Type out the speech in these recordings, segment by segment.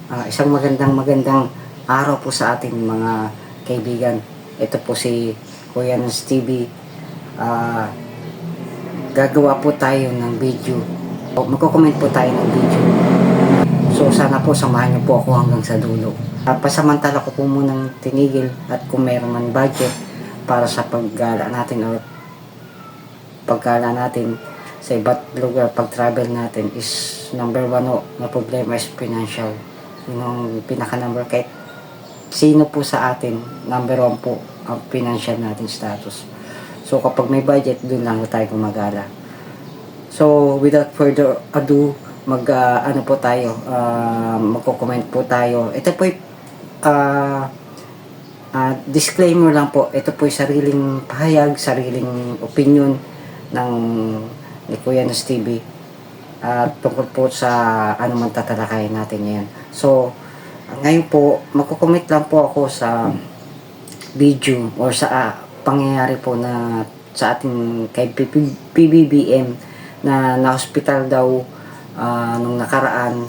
Isang magandang araw po sa ating mga kaibigan. Ito po si Kuya ng Stevie. Ah, Gagawa po tayo ng video. Magko-comment po tayo ng video. So sana po samahan niyo po ako hanggang sa dulo. Pasamantala ko po munang tinigil at kung meron man budget para sa paggala natin o pagkala natin sa iba't lugar, pag-travel natin is number one na problema is financial. Yun ang pinaka-number kahit sino po sa atin, number one po ang financial natin status. So kapag may budget, dun lang tayo gumagala. So without further ado, magko-comment po tayo. Ito po disclaimer lang po, ito po sariling pahayag, sariling opinion ng ni Kuya Nos TV tungkol po sa anumang tatalakayin natin ngayon. So, ngayon po, magko-comment lang po ako sa video or sa pangyayari po na sa ating kay PBBM na na-hospital daw nung nakaraan.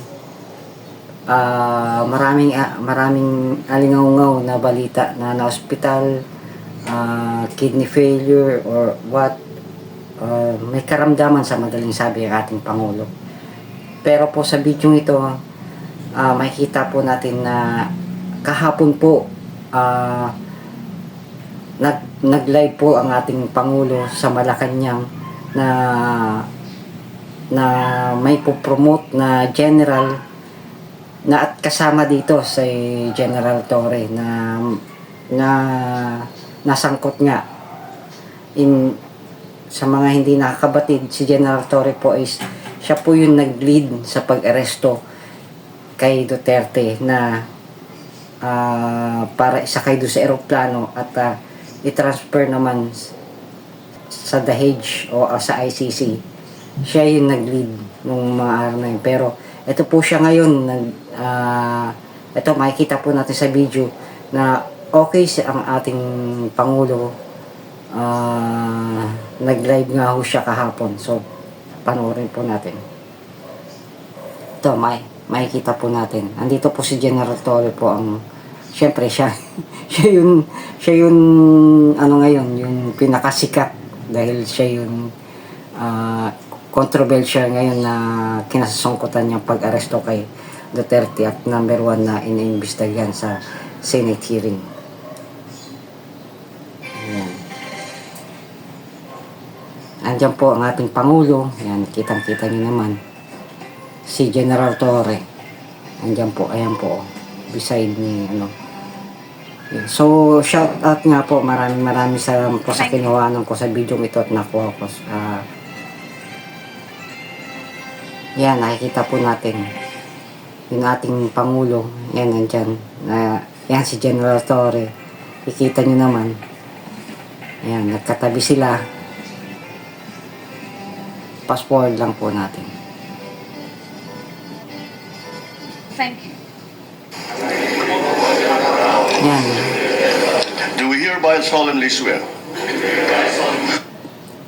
Maraming alingaw-ngaw na balita na na-hospital, kidney failure or what. May karamdaman sa madaling sabi ang ating Pangulo. Pero po sa video ito, makikita po natin na kahapon po nag-live po ang ating Pangulo sa Malacanang na may po-promote na general na at kasama dito si General Torre na nasangkot nga sa mga hindi nakakabatid. Si General Torre po is siya po yung nag-lead sa pag-aresto kay Duterte na para isakay doon sa eroplano at i-transfer naman sa Dahej o sa ICC. Siya yung nag-lead nung mga araw na yun. Pero ito po siya ngayon, ito makikita po natin sa video na okay ang ating Pangulo. Nag-live nga ho siya kahapon. So, panoorin po natin. Ito, makikita po natin. Andito po si General Torre po ang, syempre siya, siya yung ano ngayon, yung pinakasikat dahil siya yung controversial ngayon na kinasasangkutan niyang pag-aresto kay Duterte at number one na iniimbestigahan sa Senate hearing. Ayan. Andyan po ang ating Pangulo. Ayan, kitang-kita niyo naman. Si General Torre. Andyan po, ayan po. Beside ni, So, shout out nga po. Maraming salamat po sa kinuhanan ko sa video ito at nakuha ko. Yan, nakikita po natin. Yung ating Pangulo. Yan, nandyan. Yan si General Torre. Ikita nyo naman. Yan, nagkatabi sila. Fast forward lang po natin. Thank you. Yan. Do we hereby solemnly swear?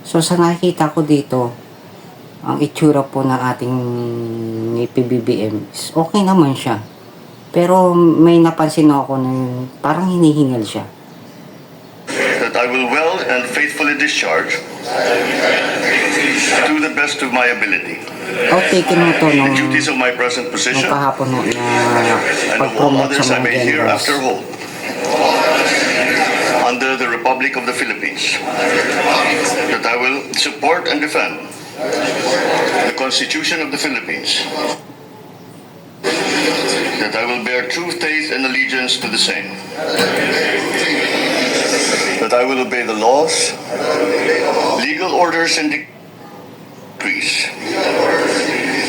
So sa nakikita ko dito, ang itsura po ng ating ni PBBM is okay naman siya. Pero may napansin ako na parang hinihingal siya. That I will well and faithfully discharge to the best of my ability Outtaken mo to nung the duties of my present position kahapon no, na and of all pag-promote others sa I may mga generals. hereafter hold under the Republic of the Philippines. That I will support and defend the Constitution of the Philippines. That I will bear true faith and allegiance to the same. That I will obey the laws, legal orders, and decrees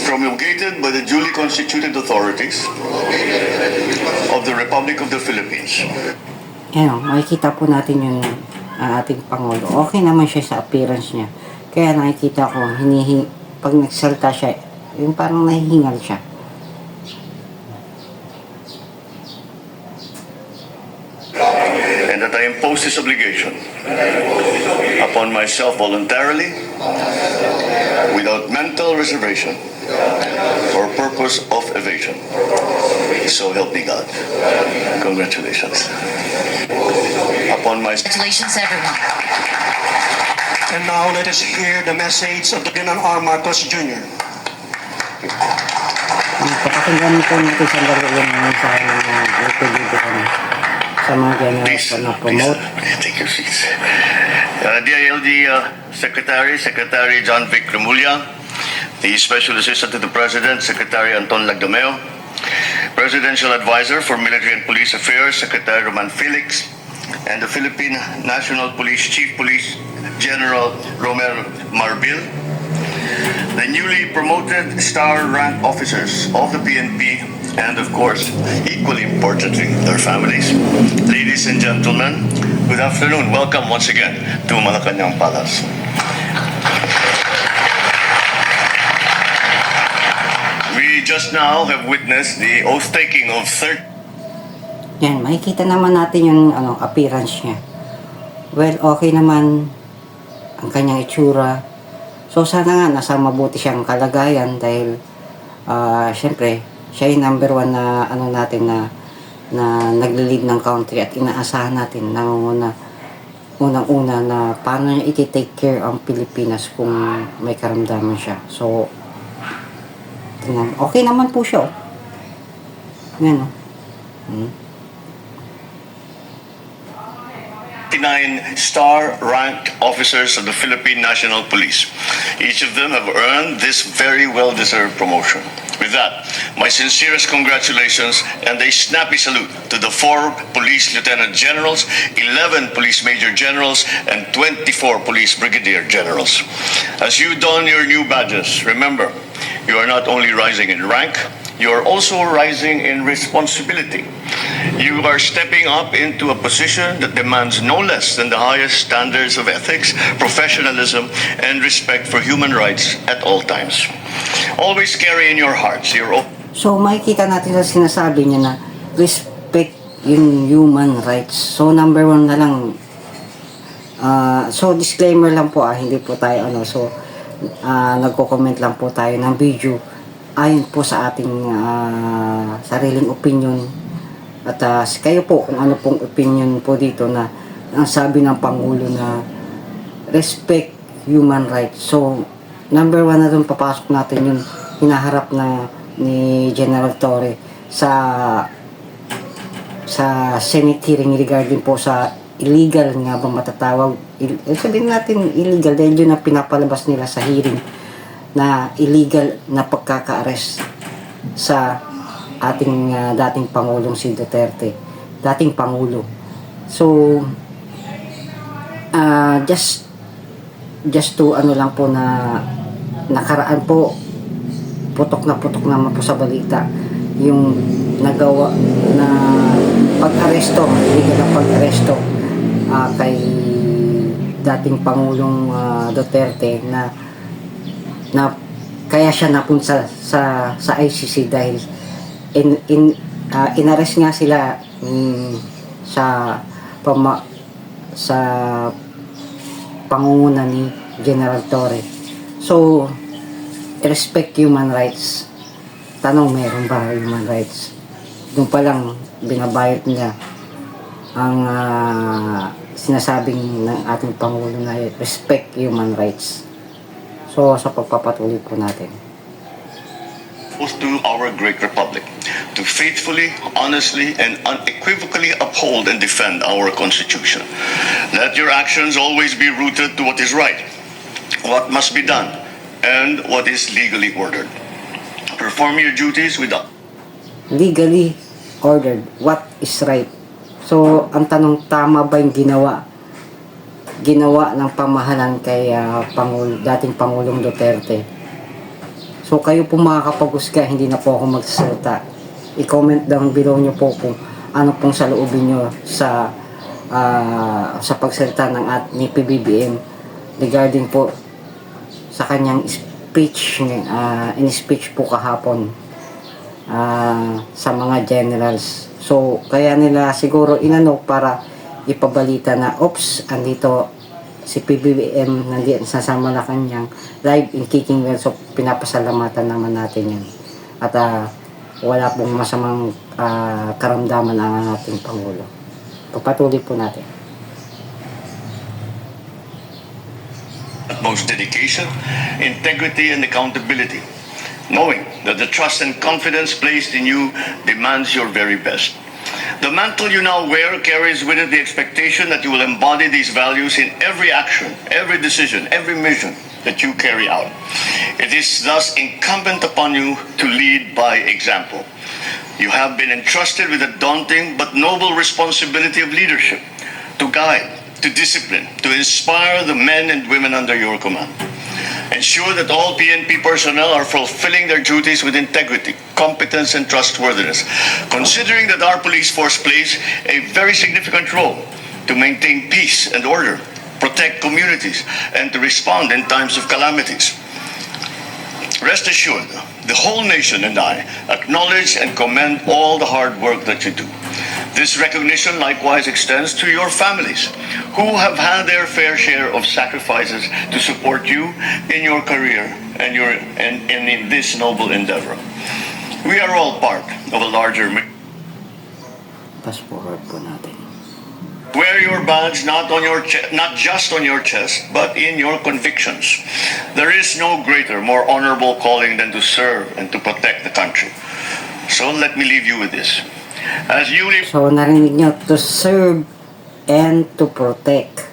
promulgated by the duly constituted authorities of the Republic of the Philippines. Ayan, makikita po natin yung ating Pangulo. Okay naman siya sa appearance niya. Kaya nakikita ko, pag nagsalta siya, yung parang nahihingal siya. And that I impose this obligation upon myself voluntarily, without mental reservation or purpose of evasion. So help me God. Congratulations. Upon my Congratulations, everyone. And now let us hear the message of the Ferdinand R. Marcos Jr. Papakinggan po natin sa laro yung mensahe ng LPDB sa mga generals na promote. Take your seats. DILG Secretary John Vic Remulla, the Special Assistant to the President, Secretary Anton Lagdomeo, Presidential Advisor for Military and Police Affairs, Secretary Roman Felix, and the Philippine National Police Chief Police General Romer Marbil, the newly promoted star rank officers of the PNP, and of course, equally importantly, their families. Ladies and gentlemen, good afternoon. Welcome once again to Malacanang Palace. We just now have witnessed the oath-taking of 30 Yan, makikita naman natin yung appearance niya. Well, okay naman ang kanyang itsura. So, sana nga nasa mabuti siyang kalagayan dahil syempre, siya yung number one na natin na nagle-lead ng country at inaasahan natin unang-una na paano niya iti-take care ang Pilipinas kung may karamdaman siya. So, tingnan, okay naman po siya. Yan, star-ranked officers of the Philippine National Police. Each of them have earned this very well-deserved promotion. With that, my sincerest congratulations and a snappy salute to the 4 police lieutenant generals, 11 police major generals, and 24 police brigadier generals. As you don your new badges, remember, you are not only rising in rank, you are also rising in responsibility. You are stepping up into a position that demands no less than the highest standards of ethics, professionalism, and respect for human rights at all times. Always carry in your hearts your own. So, makikita natin sa sinasabi niya na respect yung human rights. So, number one na lang. So, disclaimer lang po hindi po tayo nagko-comment lang po tayo ng video ayon po sa ating sariling opinion. At kayo po kung ano pong opinion po dito na ang sabi ng Pangulo na respect human rights. So, number one na doon papasok natin yung hinaharap na ni General Torre sa Senate hearing regarding po sa illegal nga ba matatawag. Sabihin natin illegal dahil yun na pinapalabas nila sa hearing na illegal na pagkaka-arrest sa ating dating Pangulong si Duterte, dating Pangulo. So, just to lang po na nakaraan po, putok naman po sa balita yung nagawa na pag-aresto, illegal na pag-aresto kay dating Pangulong Duterte na kaya siya napunta sa ICC dahil inarrest nga sila sa pangunguna ni General Torre. So, respect human rights. Tanong, meron ba human rights? Doon pa lang binabayot niya ang sinasabing ng ating Pangulo na respect human rights. So, sa pagpapatuloy po natin. To our great republic, to faithfully, honestly, and unequivocally uphold and defend our Constitution. Let your actions always be rooted to what is right, what must be done, and what is legally ordered. Perform your duties without Legally ordered, what is right. So, ang tanong, tama ba yung ginawa ng pamahalan kay dating Pangulong Duterte? So, kayo po makakapag-usga, hindi na po ako magsasalita. I-comment down below nyo po kung ano pong saloobin nyo sa pagsalita ni PBBM regarding po sa kanyang speech, in-speech po kahapon sa mga generals. So, kaya nila siguro para ipabalita na, oops, andito si PBBM nandiyan sa Malacanang live in Kicking Well. So, pinapasalamatan naman natin yan. At wala pong masamang karamdaman ang ating Pangulo. Pagpatuloy po natin. Utmost dedication, integrity, and accountability, knowing that the trust and confidence placed in you demands your very best. The mantle you now wear carries with it the expectation that you will embody these values in every action, every decision, every mission that you carry out. It is thus incumbent upon you to lead by example. You have been entrusted with a daunting but noble responsibility of leadership, to guide, to discipline, to inspire the men and women under your command. Ensure that all PNP personnel are fulfilling their duties with integrity, competence, and trustworthiness, considering that our police force plays a very significant role to maintain peace and order, protect communities, and to respond in times of calamities. Rest assured, the whole nation and I acknowledge and commend all the hard work that you do. This recognition likewise extends to your families, who have had their fair share of sacrifices to support you in your career and in this noble endeavor. We are all part of a larger mission. Pass forward po natin. Wear your badge not just on your chest, but in your convictions. There is no greater, more honorable calling than to serve and to protect the country. So let me leave you with this. As you live So, narinig nyo, to serve and to protect.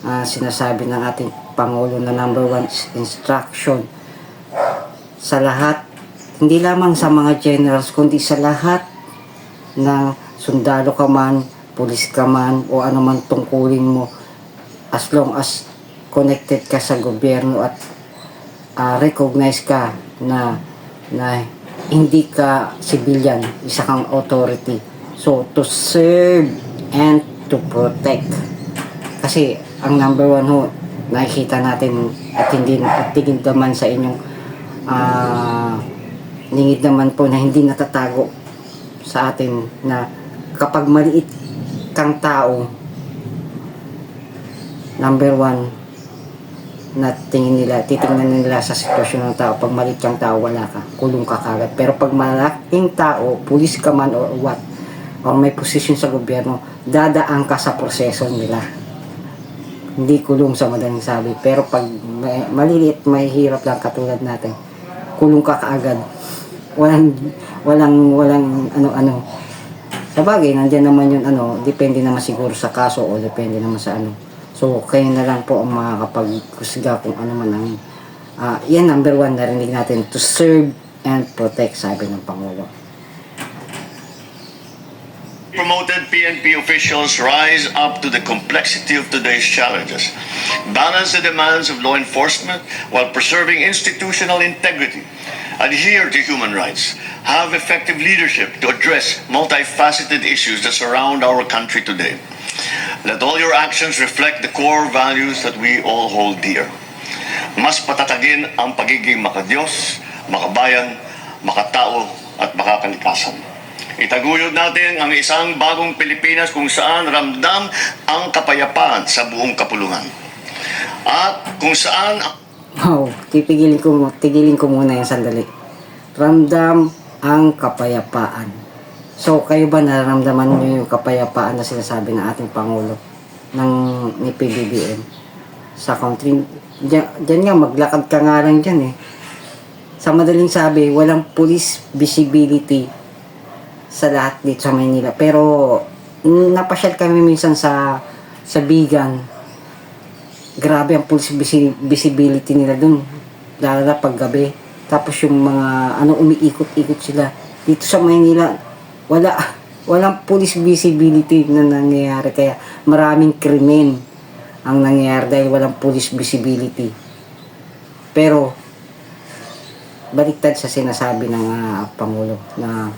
Sinasabi ng ating Pangulo na number 1 instruction sa lahat, hindi lamang sa mga generals, kundi sa lahat ng sundalo ka man, pulis ka man, o ano man tungkulin mo, as long as connected ka sa gobyerno at recognize ka na hindi ka civilian, isa kang authority. So, to serve and to protect. Kasi, ang number 1 ho, nakikita natin at tingin naman sa inyong ningid naman po na hindi natatago sa atin na kapag maliit kang tao, number 1 na titingnan nila sa sitwasyon ng tao. Pag maliit kang tao, wala ka, kulong ka kagad. Pero pag malaking tao, pulis ka man or what, o may posisyon sa gobyerno, dadaan ka sa proseso nila. Hindi kulong sa madaling sabi. Pero pag maliliit, may hirap lang katulad natin, kulong ka kaagad. Walang ano-ano. Sa bagay, nandiyan naman yun, depende naman siguro sa kaso o depende naman sa ano. So, kayo na lang po ang makakapag-kusga kung ano man ang yan, number 1, narinig natin, to serve and protect, sabi ng Pangulo. promoted PNP officials rise up to the complexity of today's challenges, balance the demands of law enforcement while preserving institutional integrity, adhere to human rights, have effective leadership to address multifaceted issues that surround our country today. Let all your actions reflect the core values that we all hold dear. Mas patatagin ang pagiging makadiyos, makabayan, makatao at makakalikasan. Itaguyod natin ang isang bagong Pilipinas kung saan ramdam ang kapayapaan sa buong kapuluhan. At kung saan Wow, tigilin ko muna yung sandali. Ramdam ang kapayapaan. So, kayo ba nararamdaman niyo yung kapayapaan na sinasabi ng ating Pangulo ni PBBM sa country? Diyan nga, maglakad ka nga lang dyan eh. Sa madaling sabi, walang police visibility sa lahat dito sa Manila. Pero, napasyal kami minsan sa Bigan. Grabe ang police visibility nila dun. Lalo na pag gabi. Tapos yung mga, umiikot-ikot sila. Dito sa Manila, walang police visibility na nangyayari. Kaya maraming krimen ang nangyayari dahil walang police visibility. Pero, baliktad sa sinasabi ng Pangulo na,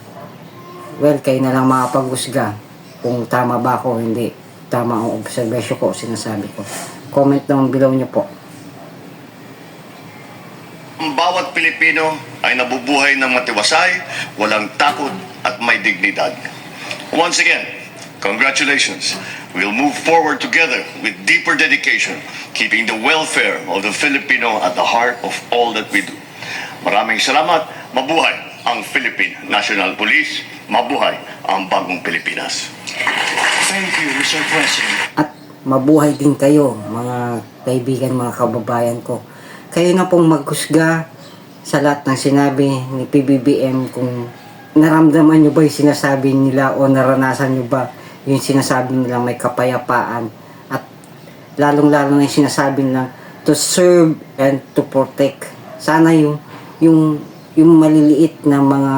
well, kayo na lang makapag-usga kung tama ba ako o hindi. Tama ang observation ko o sinasabi ko. Comment down below nyo po. ang bawat Pilipino ay nabubuhay ng matiwasay, walang takot at may dignidad. Once again, congratulations. We'll move forward together with deeper dedication, keeping the welfare of the Filipino at the heart of all that we do. Maraming salamat. Mabuhay! ang Philippine National Police. Mabuhay ang bagong Pilipinas. Thank you, Mr. President. At mabuhay din kayo, mga kaibigan, mga kababayan ko. Kayo na pong maghusga sa lahat ng sinabi ni PBBM, kung naramdaman nyo ba yung sinasabi nila o naranasan nyo ba yung sinasabi nila may kapayapaan, at lalong-lalo na yung sinasabi nila to serve and to protect. Sana yung maliliit na mga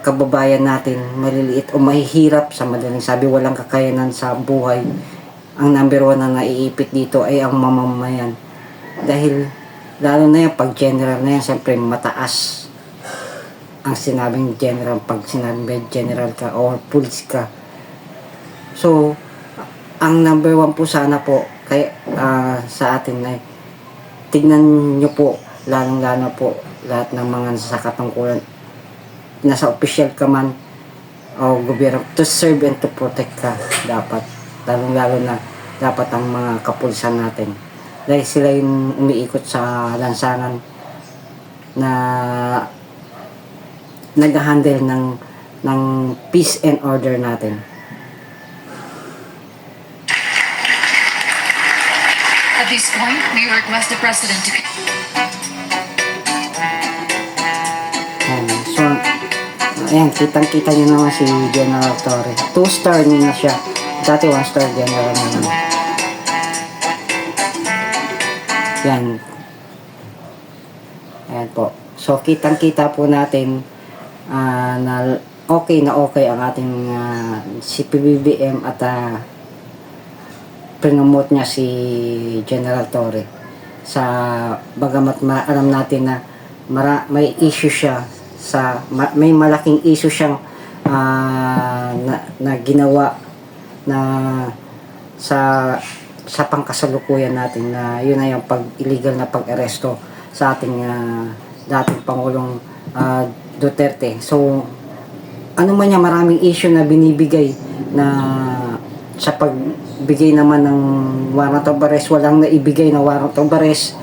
kababayan natin, maliliit o mahihirap, sa madaling sabi, walang kakayanan sa buhay, ang number one na naiipit dito ay ang mamamayan. Dahil lalo na yung pag general na yan, siyempre mataas ang sinabing general pag sinabing general ka o police ka. So ang number one po sana po kay sa atin ay tignan nyo po, lalong-lalo po lahat ng mga nasa katungkulan, nasa official ka man o gobyerno, to serve and to protect ka. Dapat lalong-lalo na dapat ang mga kapulisan natin, dahil sila yung umiikot sa lansangan na nag-handle ng peace and order natin. At this point, we request the President to... So, ayan, kitang-kita nyo naman si General Torre. 2-star na siya. Dati 1-star general naman. Yan. Ayan po. So, kitang-kita po natin na okay ang ating si PBBM at promote niya si General Torre. Sa bagamat alam natin na may issue siya may malaking issue siyang na ginawa na sa pangkasalukuyan natin, na yun na yung illegal na pag-aresto sa ating dating Pangulong Duterte. So ano man niya, maraming issue na binibigay na sa pagbigay naman ng warrant of arrest, walang naibigay na warrant of arrest,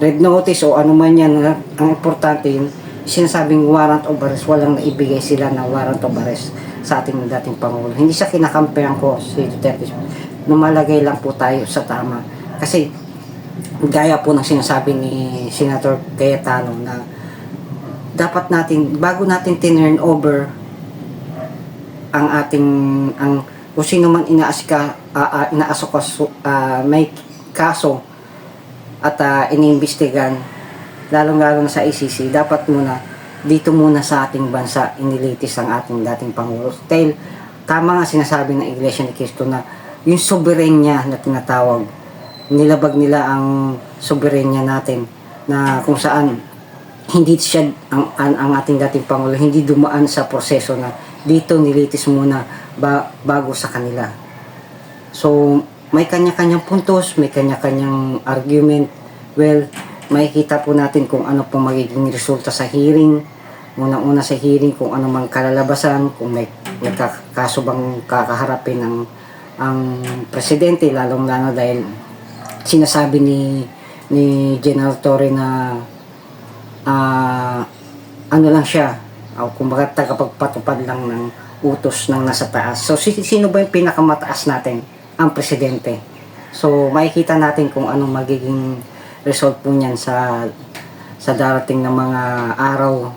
red notice o ano man yan. Ang importante yun, sinasabing warrant of arrest, walang naibigay sila na warrant of arrest sa ating dating Pangulo. Hindi siya kinakampihan ko si Duterte, lumalagay lang po tayo sa tama. Kasi gaya po ng sinasabi ni Senator Cayetano na dapat natin, bago natin tinurn over ang ating kung sino man may kaso at iniimbestigan, lalong-lalo na sa ICC, dapat dito muna sa ating bansa inilitis ang ating dating Pangulo. Dahil tama nga sinasabi ng Iglesia ni Cristo na yung soberenya na tinatawag, nilabag nila ang soberenya natin, na kung saan hindi siya ang ating dating Pangulo hindi dumaan sa proseso na dito nilitis muna bago sa kanila. So may kanya-kanyang puntos, may kanya-kanyang argument. Well, makikita po natin kung ano po magiging resulta sa hearing. Unang-una sa hearing, kung ano mang kalalabasan, kung may kaso bang kakaharapin ang presidente, lalong-lalo dahil sinasabi ni General Torre na ano lang siya, kumbaga tagapagpatupad lang ng utos ng nasa taas. So sino ba yung pinakamataas natin? Ang presidente. So makikita natin kung anong magiging result po niyan sa darating na mga araw,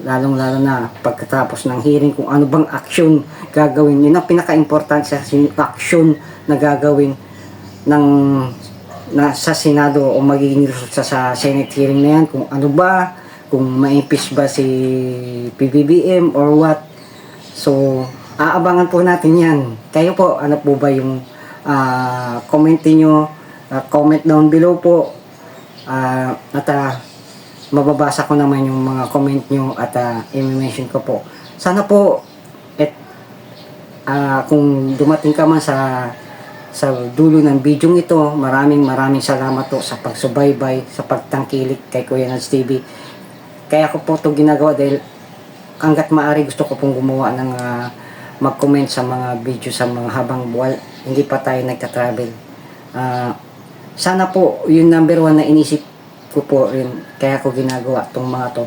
lalong-lalo na pagkatapos ng hearing, kung ano bang action gagawin. Yun ang pinaka-importante, sa action na gagawin sa Senado o magiging resulta sa Senate hearing na yan, kung ano ba, kung ma-impeach ba si PBBM or what. So aabangan po natin yan. Kayo po, ano po ba yung comment niyo, comment down below po, at mababasa ko naman yung mga comment nyo at i-mention ko po. Sana po kung dumating ka man sa dulo ng video ito, maraming salamat po sa pagsubaybay, sa pagtangkilik kay Kuya Nads TV. Kaya ko po ito ginagawa dahil hanggat maaari gusto ko pong gumawa ng mag-comment sa mga video sa mga habang buwan hindi pa tayo nagta-travel. Sana po yung number one na inisip ko po rin, kaya ko ginagawa tong mga to,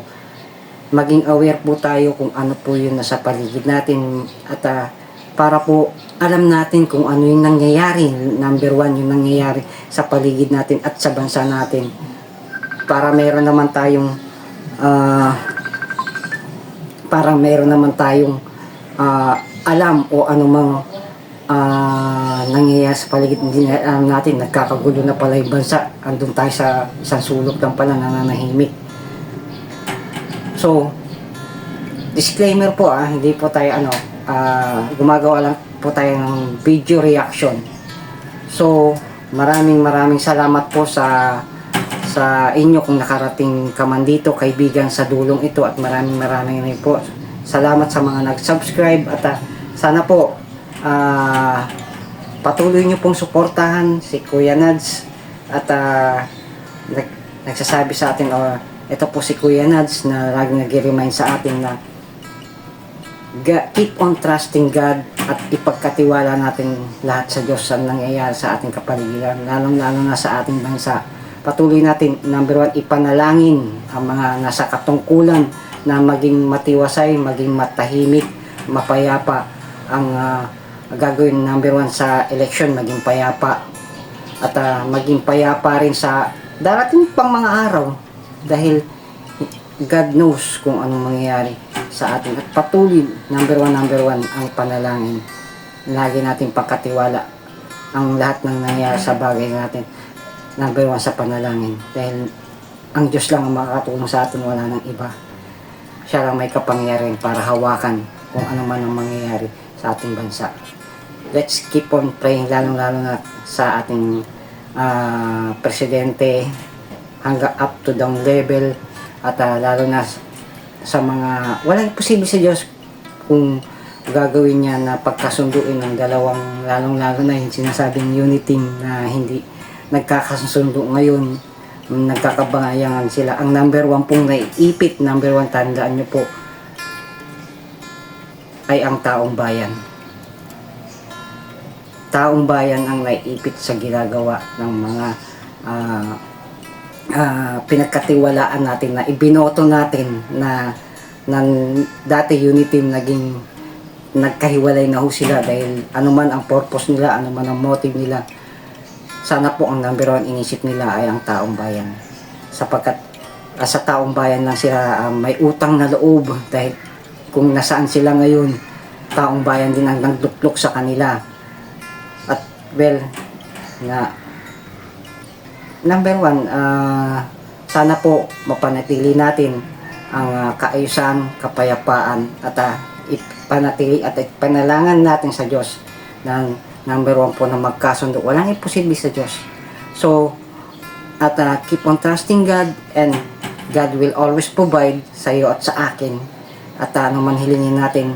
maging aware po tayo kung ano po yung nasa paligid natin at para po alam natin kung ano yung nangyayari. Number one, yung nangyayari sa paligid natin at sa bansa natin. Para meron naman tayong alam o anumang nangyayari sa paligid natin. Nagkakagulo na pala yung bansa. Andun tayo sa isang sulok lang pala, nananahimik. So, disclaimer po, hindi po tayo gumagawa lang po tayo ng video reaction. So, maraming salamat po sa inyo kung nakarating ka man dito, kaibigan, sa dulong ito, at maraming rin po salamat sa mga nag-subscribe at sana po patuloy nyo pong suportahan si Kuya Nads at nagsasabi sa atin, ito po si Kuya Nads na laging nag-remind sa atin na keep on trusting God at ipagkatiwala natin lahat sa Diyos sa nangyayari sa ating kapaligiran, lalong-lalo na sa ating bansa. Patuloy natin, number one, ipanalangin ang mga nasa katungkulan na maging matiwasay, maging matahimik, mapayapa. Ang gagawin number one sa election, maging payapa. At maging payapa rin sa darating pang mga araw. Dahil God knows kung anong mangyayari sa atin. At patuloy, number one, ang panalangin. Lagi natin pagkatiwala ang lahat ng nangyayari sa bagay natin. Number one, sa panalangin. Dahil ang Diyos lang ang makakatulong sa atin, wala nang iba. Siya lang may kapangyarihan para hawakan kung ano man ang mangyayari sa ating bansa. Let's keep on praying, lalong-lalo na sa ating presidente hanggang up to down level at lalo na sa mga walang posible sa Diyos kung gagawin niya na pagkasunduin ng dalawang, lalong-lalo na yung sinasabing unity na hindi nagkakasundo ngayon, nagkakabangayangan sila. Ang number one pong naiipit, number one, tandaan nyo po, ay ang taong bayan. Taong bayan ang naiipit sa ginagawa ng mga pinagkatiwalaan natin, na ibinoto natin na dati unity naging nagkahiwalay na ho sila dahil anuman ang purpose nila, anuman ang motive nila. Sana po ang number one inisip nila ay ang taong bayan, sapagkat sa taong bayan lang sila may utang na loob, dahil kung nasaan sila ngayon, taong bayan din ang nagluklok sa kanila. At well, na number one, sana po mapanatili natin ang kaayusan, kapayapaan at ipanatili at ipanalangan natin sa Diyos ng number one po na magkasundo. Walang imposible sa Diyos. So, at keep on trusting God, and God will always provide sa iyo at sa akin. At ano man hilingin natin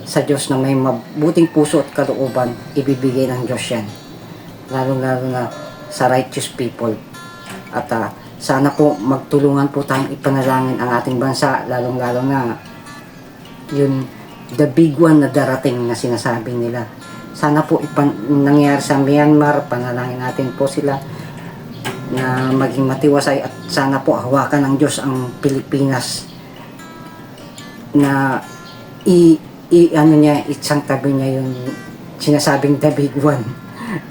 sa Diyos na may mabuting puso at kalooban, ibibigay ng Diyos yan. Lalo-lalo na sa righteous people. At sana po magtulungan po tayong ipanalangin ang ating bansa, lalong-lalo na yun, the big one na darating na sinasabi nila. Sana po nangyari sa Myanmar, panalangin natin po sila na maging matiwasay, at sana po hawakan ng Diyos ang Pilipinas na isang tabi niya yung sinasabing the big one.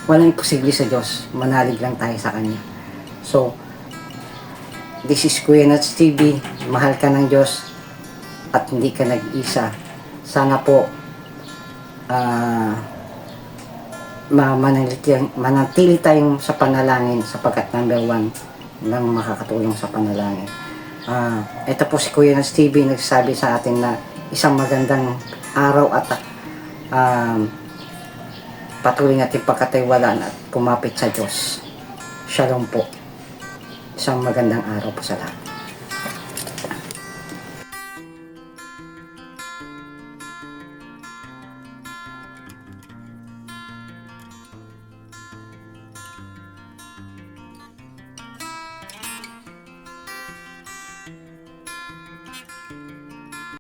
Walang imposible sa Diyos, manalig lang tayo sa Kanya. So, this is Kuya Nads TV, mahal ka ng Diyos at hindi ka nag-isa. Sana po manatili tayong sa panalangin, sapagkat number one lang makakatulong sa panalangin. Ito po si Kuya Nads TV nagsasabi sa atin na isang magandang araw at patuloy natin pagkatiwalaan at kumapit sa Diyos. Shalom po. Isang magandang araw po sa lahat.